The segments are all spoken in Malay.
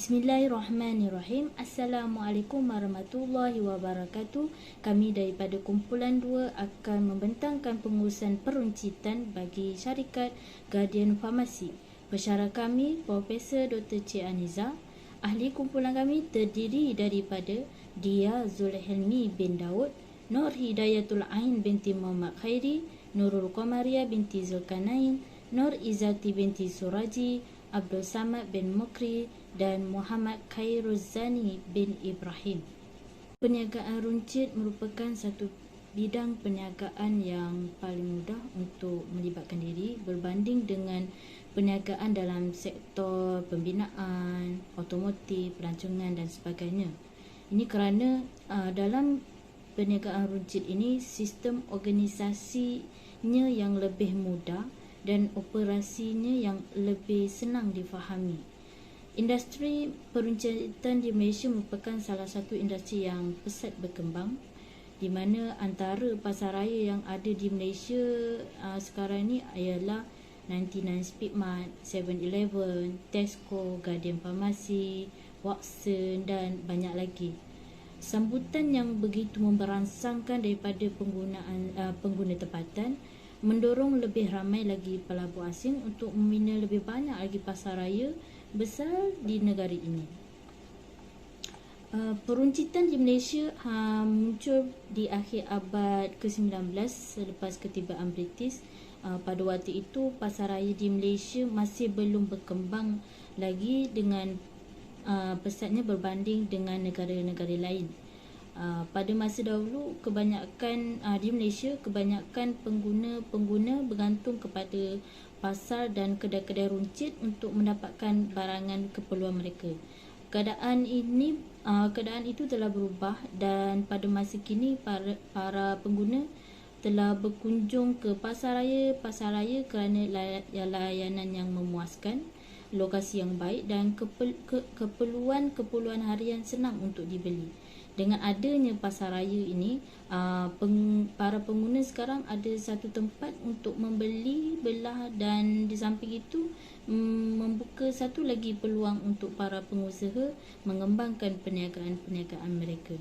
Bismillahirrahmanirrahim. Assalamualaikum warahmatullahi wabarakatuh. Kami daripada kumpulan 2 akan membentangkan pengurusan peruncitan bagi syarikat Guardian Farmasi. Pensyarah kami Profesor Dr. Cik Aniza. Ahli kumpulan kami terdiri daripada Dia Zulhelmi bin Daud, Nur Hidayatul Ain binti Muhammad Khairi, Nurul Qamaria binti Zulkarnain, Nur Izzati binti Suraji, Abdul Samad bin Mukri dan Muhammad Khairuzani bin Ibrahim. Perniagaan runcit merupakan satu bidang perniagaan yang paling mudah untuk melibatkan diri berbanding dengan perniagaan dalam sektor pembinaan, automotif, pelancongan dan sebagainya. Ini kerana dalam perniagaan runcit ini sistem organisasinya yang lebih mudah dan operasinya yang lebih senang difahami. Industri peruncitan di Malaysia merupakan salah satu industri yang pesat berkembang, di mana antara pasaraya yang ada di Malaysia sekarang ni ialah 99 Speedmart, 7-Eleven, Tesco, Guardian Farmasi, Watson dan banyak lagi. Sambutan yang begitu memberangsangkan daripada pengguna tempatan mendorong lebih ramai lagi pelabur asing untuk membina lebih banyak lagi pasaraya besar di negara ini. Peruncitan di Malaysia muncul di akhir abad ke-19 selepas ketibaan British. Pada waktu itu pasaraya di Malaysia masih belum berkembang lagi dengan pesatnya berbanding dengan negara-negara lain. Pada masa dahulu kebanyakan di Malaysia kebanyakan pengguna bergantung kepada pasar dan kedai-kedai runcit untuk mendapatkan barangan keperluan mereka. Keadaan itu telah berubah dan pada masa kini para pengguna telah berkunjung ke pasaraya kerana layanan yang memuaskan, lokasi yang baik dan keperluan harian senang untuk dibeli. Dengan adanya pasaraya ini, para pengguna sekarang ada satu tempat untuk membeli, belah dan di samping itu membuka satu lagi peluang untuk para pengusaha mengembangkan perniagaan mereka.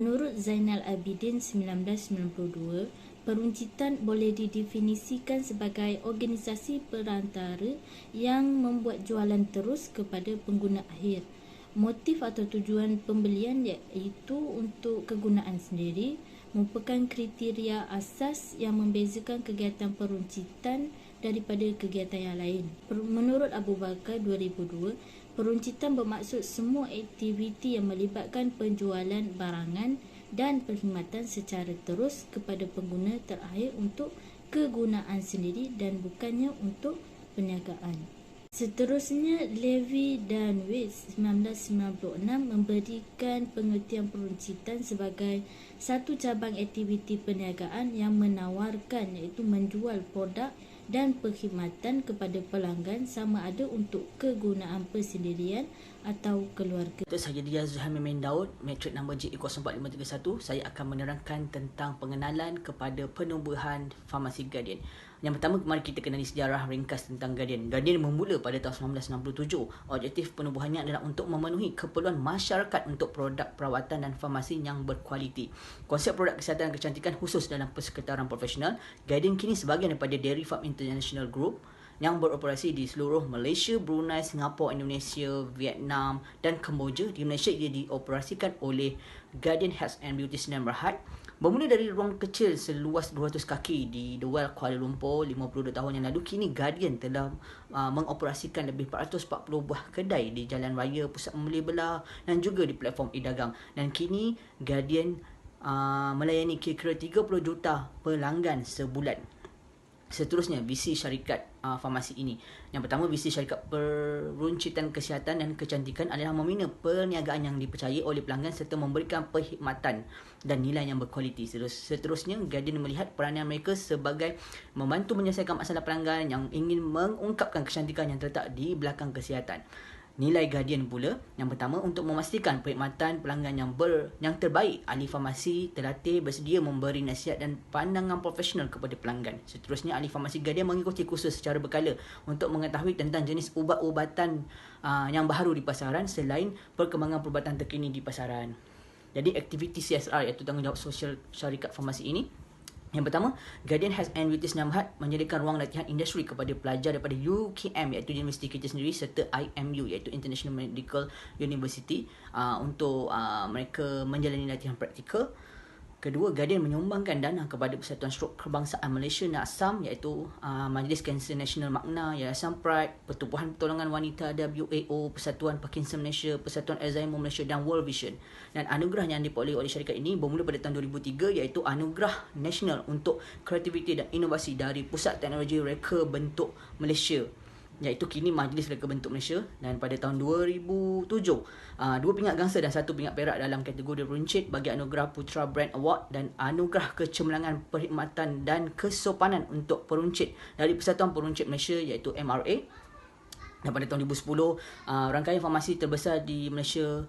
Menurut Zainal Abidin 1992, peruncitan boleh didefinisikan sebagai organisasi perantara yang membuat jualan terus kepada pengguna akhir. Motif atau tujuan pembelian iaitu untuk kegunaan sendiri merupakan kriteria asas yang membezakan kegiatan peruncitan daripada kegiatan yang lain. Menurut Abu Bakar 2002, peruncitan bermaksud semua aktiviti yang melibatkan penjualan barangan dan perkhidmatan secara terus kepada pengguna terakhir untuk kegunaan sendiri dan bukannya untuk perniagaan. Seterusnya, Levy dan Wicks 1996 memberikan pengertian peruncitan sebagai satu cabang aktiviti perniagaan yang menawarkan iaitu menjual produk dan perkhidmatan kepada pelanggan sama ada untuk kegunaan persendirian atau keluarga. Saya Dia Zulhelmi bin Daud, matrik nombor JE04531. Saya akan menerangkan tentang pengenalan kepada penubuhan farmasi Guardian. Yang pertama, mari kita kenali sejarah ringkas tentang Guardian. Guardian bermula pada tahun 1967. Objektif penubuhannya adalah untuk memenuhi keperluan masyarakat untuk produk perawatan dan farmasi yang berkualiti. Konsep produk kesihatan dan kecantikan khusus dalam persekitaran profesional. Guardian kini sebahagian daripada Dairy Farm International Group yang beroperasi di seluruh Malaysia, Brunei, Singapura, Indonesia, Vietnam dan Kemboja. Di Malaysia ia dioperasikan oleh Guardian Health and Beauty Sdn Bhd. Bermula dari ruang kecil seluas 200 kaki di The Well, Kuala Lumpur 52 tahun yang lalu, kini Guardian telah mengoperasikan lebih 440 buah kedai di jalan raya, pusat membeli belah dan juga di platform e-dagang. Dan kini Guardian melayani kira-kira 30 juta pelanggan sebulan. Seterusnya, visi syarikat farmasi ini. Yang pertama, visi syarikat peruncitan kesihatan dan kecantikan adalah membina perniagaan yang dipercayai oleh pelanggan serta memberikan perkhidmatan dan nilai yang berkualiti. Seterusnya, Guardian melihat peranan mereka sebagai membantu menyelesaikan masalah pelanggan yang ingin mengungkapkan kecantikan yang terletak di belakang kesihatan. Nilai Guardian pula, yang pertama, untuk memastikan perkhidmatan pelanggan yang terbaik, ahli farmasi terlatih bersedia memberi nasihat dan pandangan profesional kepada pelanggan. Seterusnya, ahli farmasi Guardian mengikuti kursus secara berkala untuk mengetahui tentang jenis ubat-ubatan yang baru di pasaran selain perkembangan perubatan terkini di pasaran. Jadi aktiviti CSR iaitu tanggungjawab sosial syarikat farmasi ini, yang pertama, Guardian has Entities Namhat menyediakan ruang latihan industri kepada pelajar daripada UKM iaitu universiti kita sendiri serta IMU iaitu International Medical University untuk mereka menjalani latihan praktikal. Kedua, Guardian menyumbangkan dana kepada Persatuan Strok Kebangsaan Malaysia NASAM iaitu Majlis Kanser Nasional Magna, Yayasan Pride, Pertubuhan Pertolongan Wanita WAO, Persatuan Parkinson Malaysia, Persatuan Alzheimer Malaysia dan World Vision. Dan anugerah yang diperoleh oleh syarikat ini bermula pada tahun 2003 iaitu Anugerah Nasional untuk Kreativiti dan Inovasi dari Pusat Teknologi Reka Bentuk Malaysia, iaitu kini Majlis Reka Bentuk Malaysia. Dan pada tahun 2007, dua pingat gangsa dan satu pingat perak dalam kategori runcit bagi anugerah Putra Brand Award dan anugerah Kecemerlangan Perkhidmatan dan Kesopanan untuk peruncit dari Persatuan Peruncit Malaysia iaitu MRA. Dan pada tahun 2010, rangkaian farmasi terbesar di Malaysia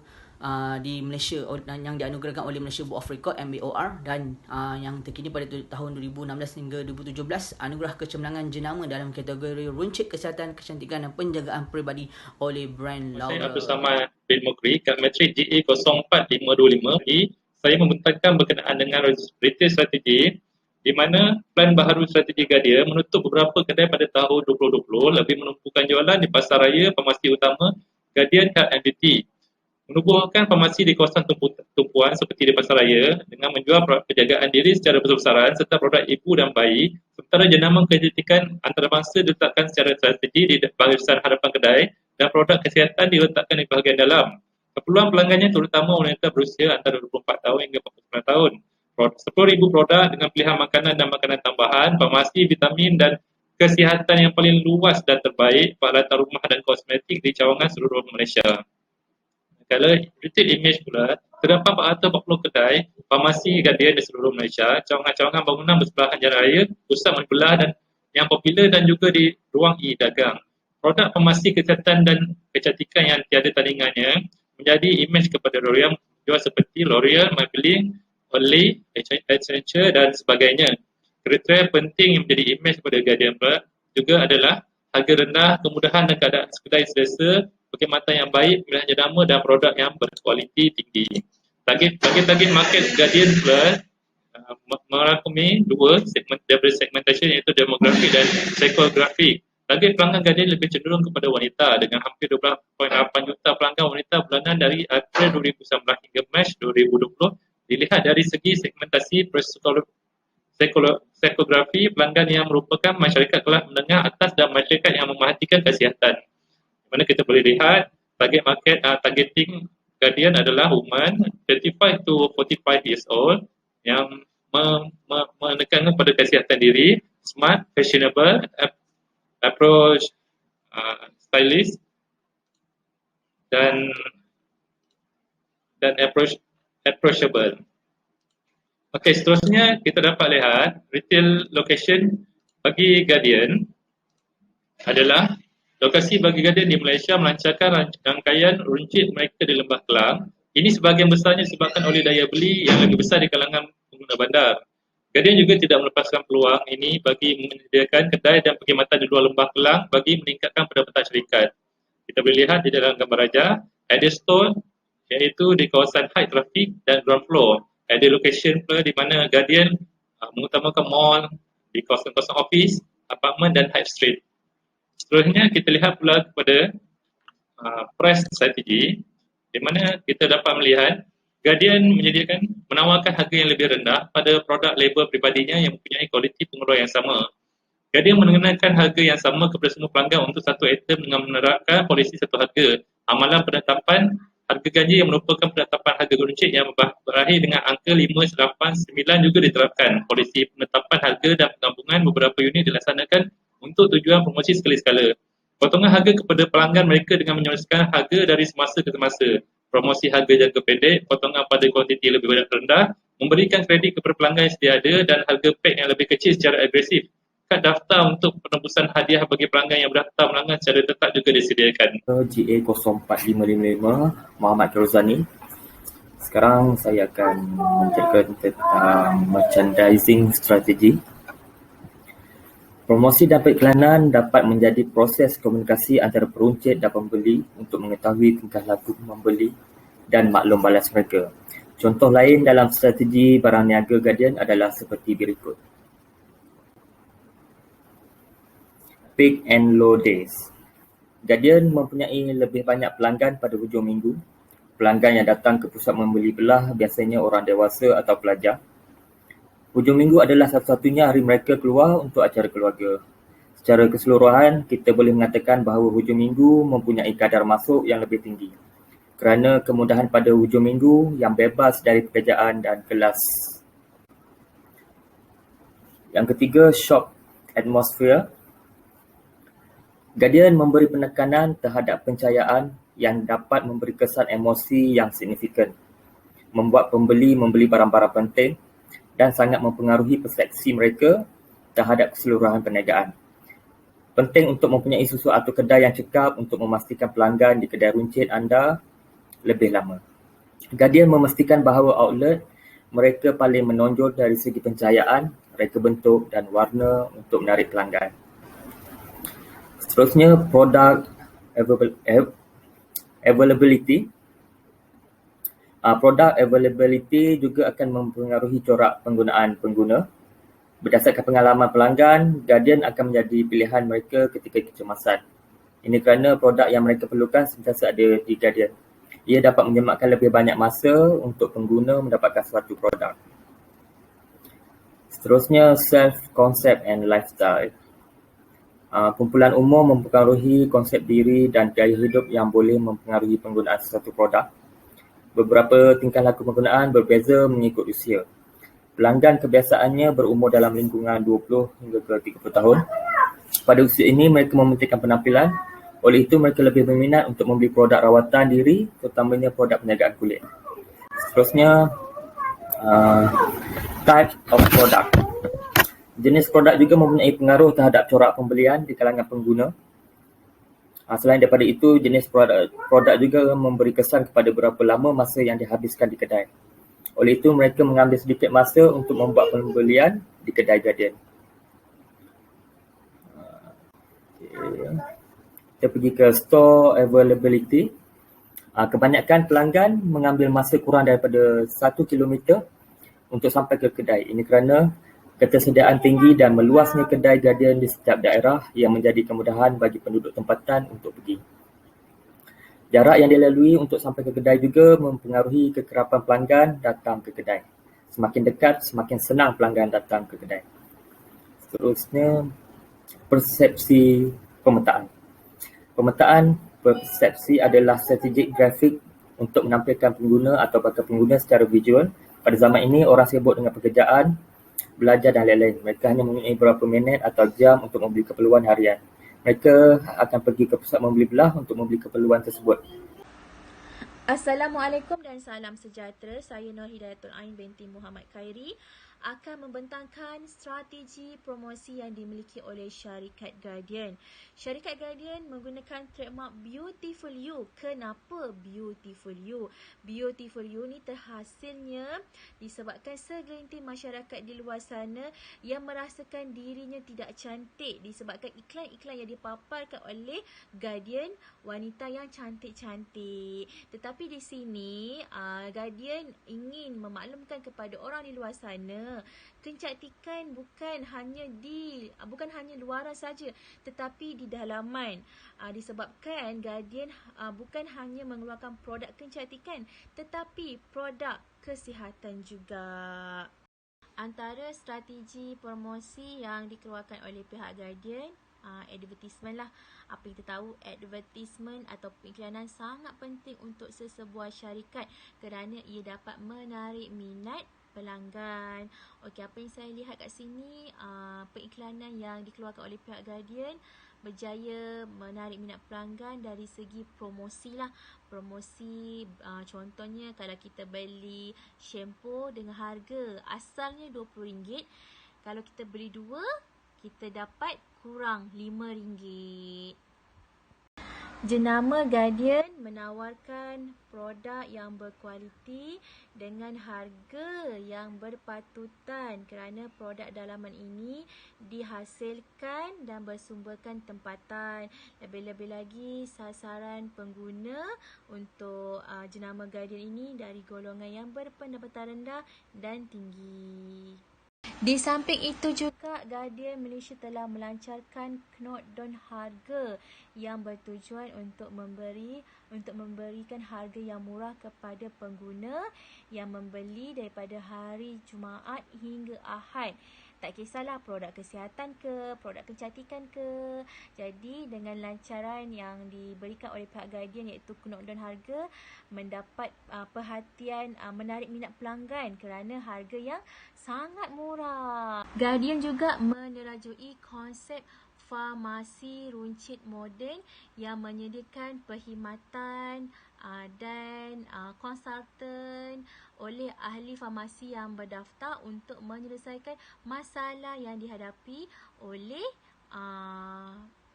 yang dianugerahkan oleh Malaysia Board of Record MBOR, dan yang terkini pada tahun 2016 hingga 2017 anugerah Kecemerlangan Jenama dalam kategori runcit kesihatan, kecantikan dan penjagaan peribadi oleh Brand Laura. Saya Abdul Samad bin Mukri kat matrik GA 04525 ini saya membentangkan berkenaan dengan retail strategi di mana plan baharu strategi Guardian menutup beberapa kedai pada tahun 2020 lebih menumpukan jualan di pasar raya farmasi utama Guardian Health MDT, menubuhkan farmasi di kawasan tumpuan seperti di pasaraya dengan menjual produk penjagaan diri secara besar-besaran serta produk ibu dan bayi, sementara jenama kecantikan antarabangsa diletakkan secara strategi di barisan hadapan kedai dan produk kesihatan diletakkan di bahagian dalam. Keperluan pelanggannya terutama wanita berusia antara 24 tahun hingga 49 tahun. 10,000 produk dengan pilihan makanan dan makanan tambahan, farmasi, vitamin dan kesihatan yang paling luas dan terbaik, peralatan rumah dan kosmetik di cawangan seluruh Malaysia. Kalau retail image pula, terdapat 440 kedai farmasi Guardian di seluruh Malaysia, cawangan-cawangan bangunan bersebelahan jalan raya, pusat membelah dan yang popular dan juga di ruang e-dagang. Produk farmasi kesihatan dan kecantikan yang tiada tandingannya menjadi imej kepada L'Oreal, jual seperti L'Oreal, Maybelline, Olay, Accenture dan sebagainya. Kriteria penting yang menjadi imej kepada Guardian pula juga adalah harga rendah, kemudahan dan keadaan kedai selesa, perkhidmatan yang baik, pilihan jenama dan produk yang berkualiti tinggi. Target market Guardian pula merangkumi dua segmen daripada segmentation iaitu demografi dan psikografi. Target pelanggan Guardian lebih cenderung kepada wanita dengan hampir 12.8 juta pelanggan wanita bulanan dari April 2019 hingga Mac 2020. Dilihat dari segi segmentasi psikografi, pelanggan yang merupakan masyarakat kelas menengah atas dan masyarakat yang memerhatikan kesihatan. Mana kita boleh lihat targeting Guardian adalah woman 35 to 45 years old yang menekankan pada kesihatan diri, smart, fashionable, approach, stylish dan approachable. Okey, seterusnya kita dapat lihat retail location bagi Guardian adalah lokasi bagi Guardian di Malaysia melancarkan rangkaian runcit mereka di Lembah Kelang. Ini sebahagian besarnya disebabkan oleh daya beli yang lebih besar di kalangan pengguna bandar. Guardian juga tidak melepaskan peluang ini bagi menyediakan kedai dan perkhidmatan di luar Lembah Kelang bagi meningkatkan pendapatan syarikat. Kita boleh lihat di dalam gambar raja, ada store iaitu di kawasan high traffic dan ground floor. Ada location pula di mana Guardian mengutamakan mall, di kawasan-kawasan office, apartmen dan high street. Seterusnya kita lihat pula kepada price strategi di mana kita dapat melihat Guardian menawarkan harga yang lebih rendah pada produk label pribadinya yang mempunyai kualiti pengeluaran yang sama. Guardian mengenakan harga yang sama kepada semua pelanggan untuk satu item dengan menerapkan polisi satu harga. Amalan penetapan harga ganjil yang merupakan penetapan harga runcit yang berakhir dengan angka 5, 8, 9 juga diterapkan. Polisi penetapan harga dan penggabungan beberapa unit dilaksanakan untuk tujuan promosi sekali-sekala. Potongan harga kepada pelanggan mereka dengan menyelesaikan harga dari semasa ke semasa. Promosi harga jangka pendek, potongan pada kuantiti lebih rendah, memberikan kredit kepada pelanggan yang sedia ada dan harga pack yang lebih kecil secara agresif. kad daftar untuk penembusan hadiah bagi pelanggan yang berdaftar melanggan secara tetap juga disediakan. GA0455 Muhammad Rozani. Sekarang saya akan menceritakan tentang merchandising strategi. Promosi dan periklanan dapat menjadi proses komunikasi antara peruncit dan pembeli untuk mengetahui tingkah laku membeli dan maklum balas mereka. Contoh lain dalam strategi barang niaga Guardian adalah seperti berikut. Peak and low days. Guardian mempunyai lebih banyak pelanggan pada hujung minggu. Pelanggan yang datang ke pusat membeli belah biasanya orang dewasa atau pelajar. Hujung minggu adalah satu-satunya hari mereka keluar untuk acara keluarga. Secara keseluruhan, kita boleh mengatakan bahawa hujung minggu mempunyai kadar masuk yang lebih tinggi kerana kemudahan pada hujung minggu yang bebas dari pekerjaan dan kelas. Yang ketiga, shop atmosphere. Guardian memberi penekanan terhadap pencahayaan yang dapat memberi kesan emosi yang signifikan, membuat pembeli membeli barang-barang penting dan sangat mempengaruhi persepsi mereka terhadap keseluruhan perniagaan. Penting untuk mempunyai sesuatu kedai yang cekap untuk memastikan pelanggan di kedai runcit anda lebih lama. Guardian memastikan bahawa outlet mereka paling menonjol dari segi pencahayaan, reka bentuk dan warna untuk menarik pelanggan. Seterusnya, product availability. Product availability juga akan mempengaruhi corak penggunaan pengguna. Berdasarkan pengalaman pelanggan, Guardian akan menjadi pilihan mereka ketika kecemasan. Ini kerana produk yang mereka perlukan sentiasa ada di Guardian. Ia dapat menyematkan lebih banyak masa untuk pengguna mendapatkan suatu produk. Seterusnya, self-concept and lifestyle. Kumpulan umum mempengaruhi konsep diri dan gaya hidup yang boleh mempengaruhi penggunaan sesuatu produk. Beberapa tingkah laku penggunaan berbeza mengikut usia. Pelanggan kebiasaannya berumur dalam lingkungan 20 hingga ke 30 tahun. Pada usia ini, mereka mementingkan penampilan. Oleh itu, mereka lebih berminat untuk membeli produk rawatan diri, terutamanya produk penjagaan kulit. Seterusnya, type of product. Jenis produk juga mempunyai pengaruh terhadap corak pembelian di kalangan pengguna. Selain daripada itu, jenis produk juga memberi kesan kepada berapa lama masa yang dihabiskan di kedai. Oleh itu, mereka mengambil sedikit masa untuk membuat pembelian di kedai Guardian. Kita pergi ke store availability. Kebanyakan pelanggan mengambil masa kurang daripada 1 kilometer untuk sampai ke kedai. Ini kerana ketersediaan tinggi dan meluasnya kedai Guardian di setiap daerah yang menjadi kemudahan bagi penduduk tempatan untuk pergi. Jarak yang dilalui untuk sampai ke kedai juga mempengaruhi kekerapan pelanggan datang ke kedai. Semakin dekat, semakin senang pelanggan datang ke kedai. Seterusnya, persepsi pemetaan. Pemetaan persepsi adalah strategik grafik untuk menampilkan pengguna atau bakal pengguna secara visual. Pada zaman ini, orang sibuk dengan pekerjaan, belajar dan lain-lain. Mereka hanya mempunyai beberapa minit atau jam untuk membeli keperluan harian. Mereka akan pergi ke pusat membeli belah untuk membeli keperluan tersebut. Assalamualaikum dan salam sejahtera. Saya Nur Hidayatul Ain binti Muhammad Khairi akan membentangkan strategi promosi yang dimiliki oleh syarikat Guardian. Syarikat Guardian menggunakan trademark Beautiful You. Kenapa Beautiful You? Beautiful You ni terhasilnya disebabkan segelintir masyarakat di luar sana yang merasakan dirinya tidak cantik disebabkan iklan-iklan yang dipaparkan oleh Guardian, wanita yang cantik-cantik. Tetapi di sini Guardian ingin memaklumkan kepada orang di luar sana, kecantikan bukan hanya luaran saja tetapi di dalaman. Disebabkan Guardian bukan hanya mengeluarkan produk kecantikan tetapi produk kesihatan juga. Antara strategi promosi yang dikeluarkan oleh pihak Guardian, advertisement lah. Apa yang kita tahu, advertisement atau periklanan sangat penting untuk sesebuah syarikat kerana ia dapat menarik minat pelanggan. Okey, apa yang saya lihat kat sini, periklanan yang dikeluarkan oleh pihak Guardian berjaya menarik minat pelanggan dari segi promosi lah. Promosi, contohnya kalau kita beli shampoo dengan harga asalnya RM20, kalau kita beli 2, kita dapat kurang RM5. Jenama Guardian menawarkan produk yang berkualiti dengan harga yang berpatutan kerana produk dalaman ini dihasilkan dan bersumberkan tempatan. Lebih-lebih lagi sasaran pengguna untuk jenama Guardian ini dari golongan yang berpendapatan rendah dan tinggi. Di samping itu juga, Guardian Malaysia telah melancarkan knockdown harga yang bertujuan untuk memberikan harga yang murah kepada pengguna yang membeli daripada hari Jumaat hingga Ahad. Tak kisahlah produk kesihatan ke, produk kecantikan ke. Jadi dengan lancaran yang diberikan oleh pihak Guardian iaitu knockdown harga, mendapat perhatian, menarik minat pelanggan kerana harga yang sangat murah. Guardian juga menerajui konsep farmasi runcit moden yang menyediakan perkhidmatan dan konsultan oleh ahli farmasi yang berdaftar untuk menyelesaikan masalah yang dihadapi oleh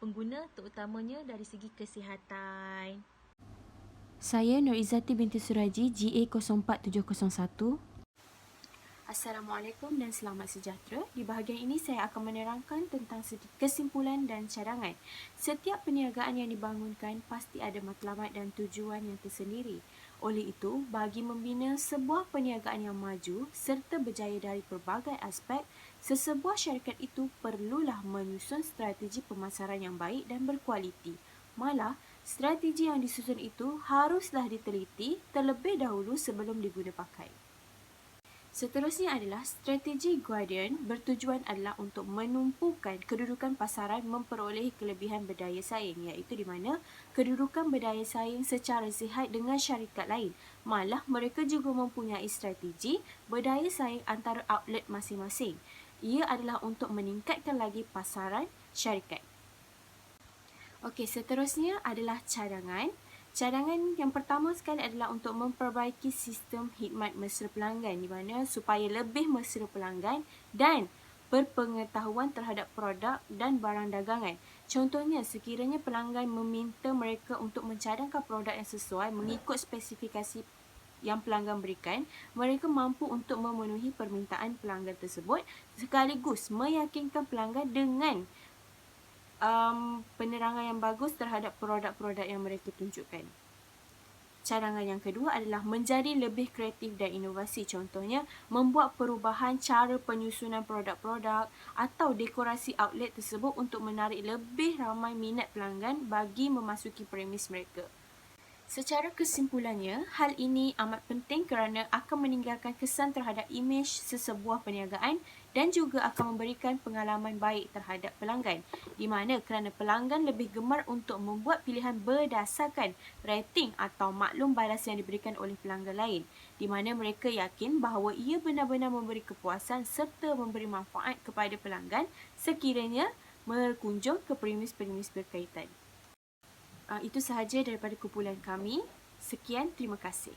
pengguna, terutamanya dari segi kesihatan. Saya Nur Izzati binti Suraji, GA 04701. Assalamualaikum dan selamat sejahtera. Di bahagian ini saya akan menerangkan tentang sedikit kesimpulan dan cadangan. Setiap perniagaan yang dibangunkan pasti ada matlamat dan tujuan yang tersendiri. Oleh itu, bagi membina sebuah perniagaan yang maju serta berjaya dari pelbagai aspek, sesebuah syarikat itu perlulah menyusun strategi pemasaran yang baik dan berkualiti. Malah, strategi yang disusun itu haruslah diteliti terlebih dahulu sebelum diguna pakai. Seterusnya adalah strategi Guardian bertujuan adalah untuk menumpukan kedudukan pasaran memperoleh kelebihan berdaya saing, iaitu di mana kedudukan berdaya saing secara sihat dengan syarikat lain. Malah mereka juga mempunyai strategi berdaya saing antara outlet masing-masing. Ia adalah untuk meningkatkan lagi pasaran syarikat. Okey, seterusnya adalah cadangan. Cadangan yang pertama sekali adalah untuk memperbaiki sistem khidmat mesra pelanggan di mana supaya lebih mesra pelanggan dan berpengetahuan terhadap produk dan barang dagangan. Contohnya, sekiranya pelanggan meminta mereka untuk mencadangkan produk yang sesuai mengikut spesifikasi yang pelanggan berikan, mereka mampu untuk memenuhi permintaan pelanggan tersebut sekaligus meyakinkan pelanggan dengan penerangan yang bagus terhadap produk-produk yang mereka tunjukkan. Cadangan yang kedua adalah menjadi lebih kreatif dan inovasi. Contohnya, membuat perubahan cara penyusunan produk-produk atau dekorasi outlet tersebut untuk menarik lebih ramai minat pelanggan bagi memasuki premis mereka. Secara kesimpulannya, hal ini amat penting kerana akan meninggalkan kesan terhadap imej sesebuah perniagaan dan juga akan memberikan pengalaman baik terhadap pelanggan, di mana kerana pelanggan lebih gemar untuk membuat pilihan berdasarkan rating atau maklum balas yang diberikan oleh pelanggan lain, di mana mereka yakin bahawa ia benar-benar memberi kepuasan serta memberi manfaat kepada pelanggan sekiranya berkunjung ke premis-premis berkaitan. Itu sahaja daripada kumpulan kami. Sekian, terima kasih.